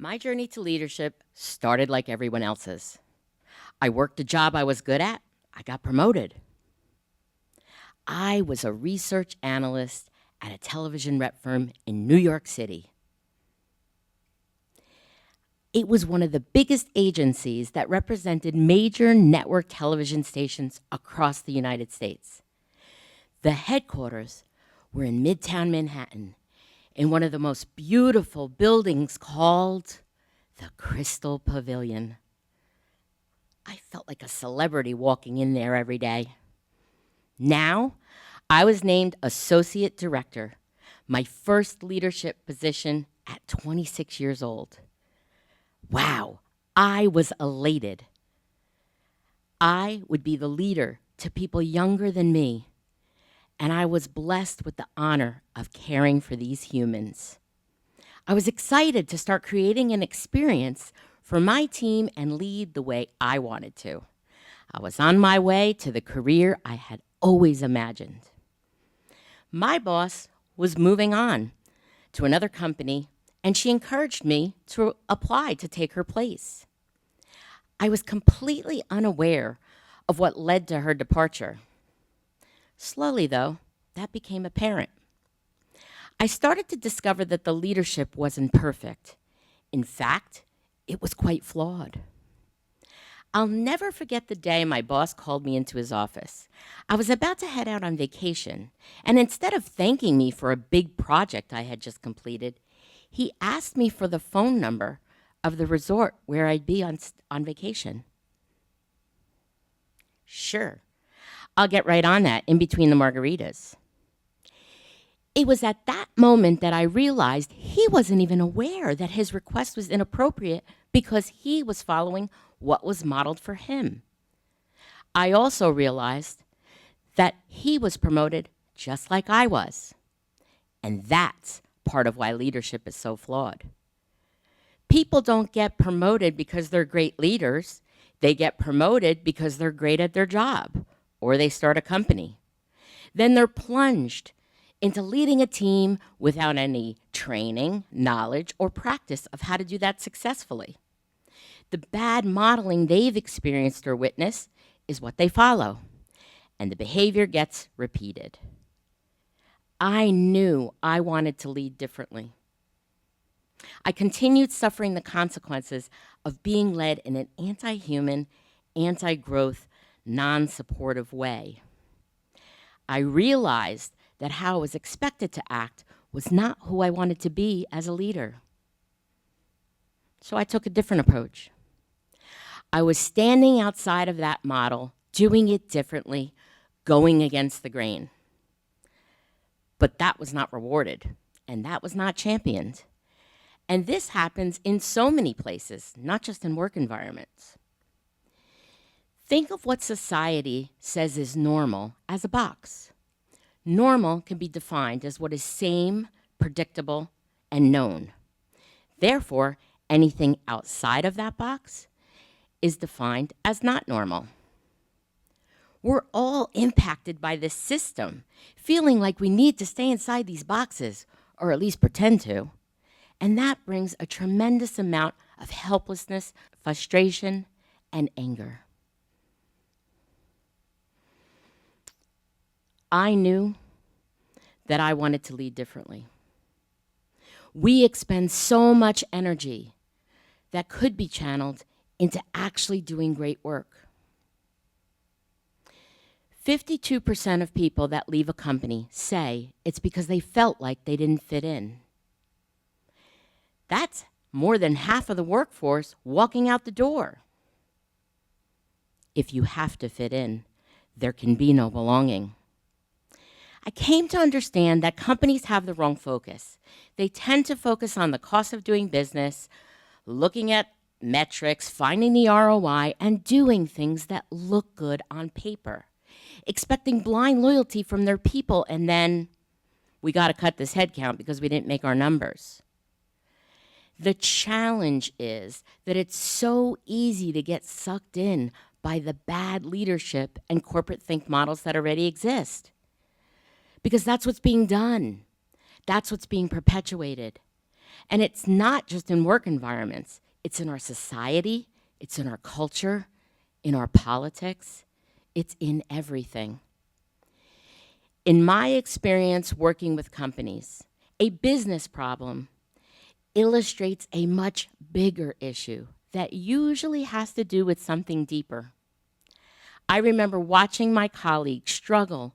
My journey to leadership started like everyone else's. I worked a job I was good at. I got promoted. I was a research analyst at a television rep firm in New York City. It was one of the biggest agencies that represented major network television stations across the United States. The headquarters were in Midtown Manhattan, in one of the most beautiful buildings called the Crystal Pavilion. I felt like a celebrity walking in there every day. Now, I was named Associate Director, my first leadership position at 26 years old. Wow, I was elated. I would be the leader to people younger than me, and I was blessed with the honor of caring for these humans. I was excited to start creating an experience for my team and lead the way I wanted to. I was on my way to the career I had always imagined. My boss was moving on to another company, and she encouraged me to apply to take her place. I was completely unaware of what led to her departure. Slowly, though, that became apparent. I started to discover that the leadership wasn't perfect. In fact, it was quite flawed. I'll never forget the day my boss called me into his office. I was about to head out on vacation, and instead of thanking me for a big project I had just completed, he asked me for the phone number of the resort where I'd be on vacation. Sure, I'll get right on that in between the margaritas. It was at that moment that I realized he wasn't even aware that his request was inappropriate because he was following what was modeled for him. I also realized that he was promoted just like I was. And that's part of why leadership is so flawed. People don't get promoted because they're great leaders. They get promoted because they're great at their job, or they start a company. Then they're plunged into leading a team without any training, knowledge, or practice of how to do that successfully. The bad modeling they've experienced or witnessed is what they follow, and the behavior gets repeated. I knew I wanted to lead differently. I continued suffering the consequences of being led in an anti-human, anti-growth, non-supportive way. I realized that how I was expected to act was not who I wanted to be as a leader. So I took a different approach. I was standing outside of that model, doing it differently, going against the grain. But that was not rewarded, and that was not championed. And this happens in so many places, not just in work environments. Think of what society says is normal as a box. Normal can be defined as what is same, predictable, and known. Therefore, anything outside of that box is defined as not normal. We're all impacted by this system, feeling like we need to stay inside these boxes, or at least pretend to. And that brings a tremendous amount of helplessness, frustration, and anger. I knew that I wanted to lead differently. We expend so much energy that could be channeled into actually doing great work. 52% of people that leave a company say it's because they felt like they didn't fit in. That's more than half of the workforce walking out the door. If you have to fit in, there can be no belonging. I came to understand that companies have the wrong focus. They tend to focus on the cost of doing business, looking at metrics, finding the ROI, and doing things that look good on paper, expecting blind loyalty from their people, and then we got to cut this headcount because we didn't make our numbers. The challenge is that it's so easy to get sucked in by the bad leadership and corporate think models that already exist. Because that's what's being done. That's what's being perpetuated. And it's not just in work environments. It's in our society, it's in our culture, in our politics. It's in everything. In my experience working with companies, a business problem illustrates a much bigger issue that usually has to do with something deeper. I remember watching my colleagues struggle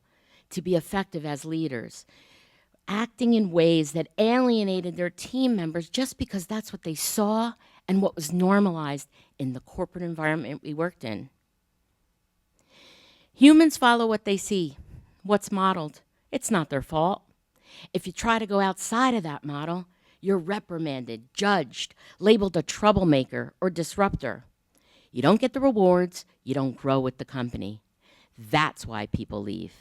to be effective as leaders, acting in ways that alienated their team members just because that's what they saw and what was normalized in the corporate environment we worked in. Humans follow what they see, what's modeled. It's not their fault. If you try to go outside of that model, you're reprimanded, judged, labeled a troublemaker or disruptor. You don't get the rewards, you don't grow with the company. That's why people leave.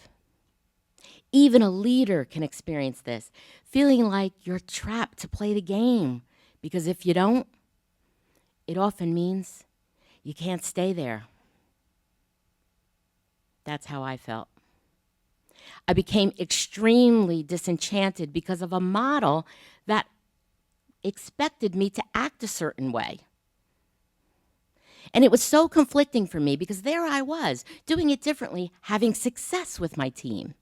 Even a leader can experience this, feeling like you're trapped to play the game, because if you don't, it often means you can't stay there. That's how I felt. I became extremely disenchanted because of a model that expected me to act a certain way. And it was so conflicting for me because there I was, doing it differently, having success with my team.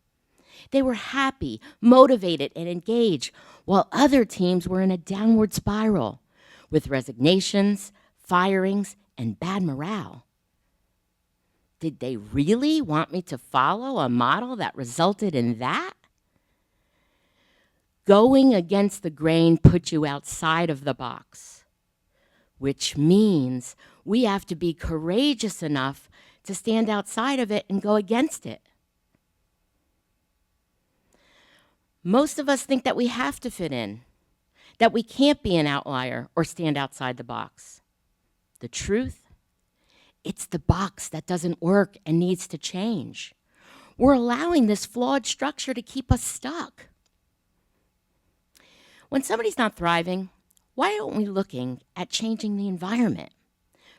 They were happy, motivated, and engaged, while other teams were in a downward spiral with resignations, firings, and bad morale. Did they really want me to follow a model that resulted in that? Going against the grain puts you outside of the box, which means we have to be courageous enough to stand outside of it and go against it. Most of us think that we have to fit in, that we can't be an outlier or stand outside the box. The truth, it's the box that doesn't work and needs to change. We're allowing this flawed structure to keep us stuck. When somebody's not thriving, why aren't we looking at changing the environment?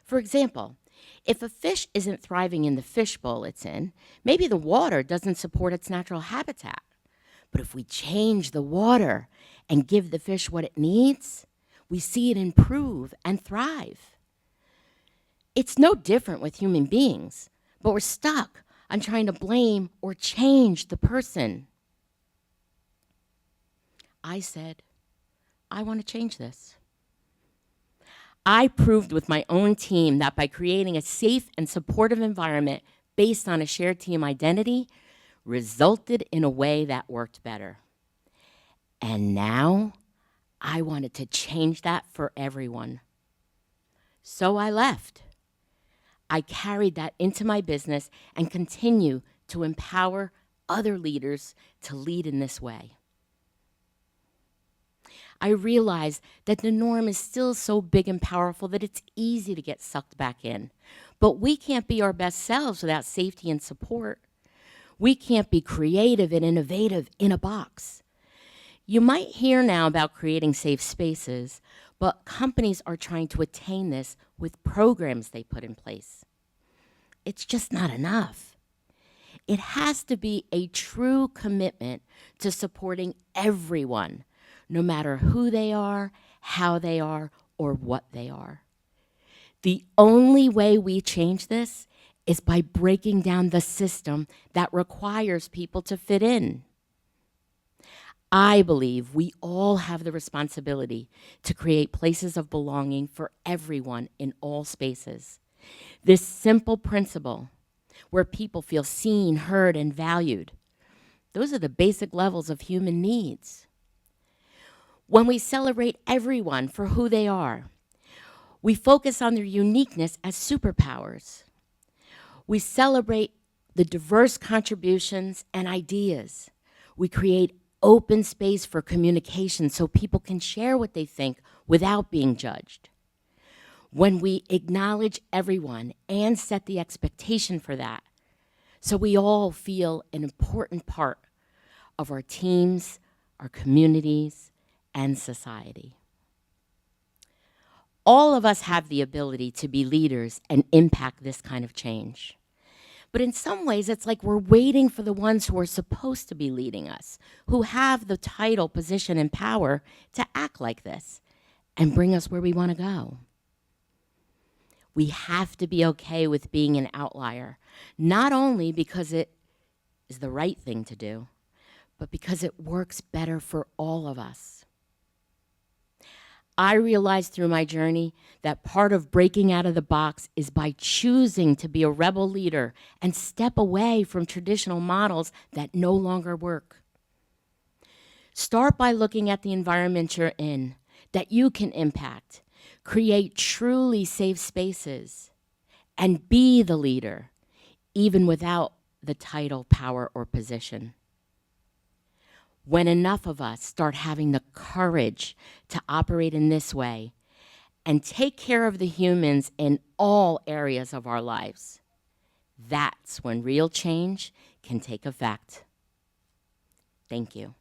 For example, if a fish isn't thriving in the fishbowl it's in, maybe the water doesn't support its natural habitat. But if we change the water and give the fish what it needs, we see it improve and thrive. It's no different with human beings, but we're stuck on trying to blame or change the person. I said, I want to change this. I proved with my own team that by creating a safe and supportive environment based on a shared team identity, resulted in a way that worked better. And now I wanted to change that for everyone. So I left. I carried that into my business and continue to empower other leaders to lead in this way. I realize that the norm is still so big and powerful that it's easy to get sucked back in. But we can't be our best selves without safety and support. We can't be creative and innovative in a box. You might hear now about creating safe spaces, but companies are trying to attain this with programs they put in place. It's just not enough. It has to be a true commitment to supporting everyone, no matter who they are, how they are, or what they are. The only way we change this is by breaking down the system that requires people to fit in. I believe we all have the responsibility to create places of belonging for everyone in all spaces. This simple principle, where people feel seen, heard, and valued, those are the basic levels of human needs. When we celebrate everyone for who they are, we focus on their uniqueness as superpowers. We celebrate the diverse contributions and ideas. We create open space for communication so people can share what they think without being judged. When we acknowledge everyone and set the expectation for that, so we all feel an important part of our teams, our communities, and society. All of us have the ability to be leaders and impact this kind of change. But in some ways, it's like we're waiting for the ones who are supposed to be leading us, who have the title, position, and power to act like this and bring us where we want to go. We have to be okay with being an outlier, not only because it is the right thing to do, but because it works better for all of us. I realized through my journey that part of breaking out of the box is by choosing to be a rebel leader and step away from traditional models that no longer work. Start by looking at the environment you're in, that you can impact, create truly safe spaces, and be the leader, even without the title, power, or position. When enough of us start having the courage to operate in this way and take care of the humans in all areas of our lives, that's when real change can take effect. Thank you.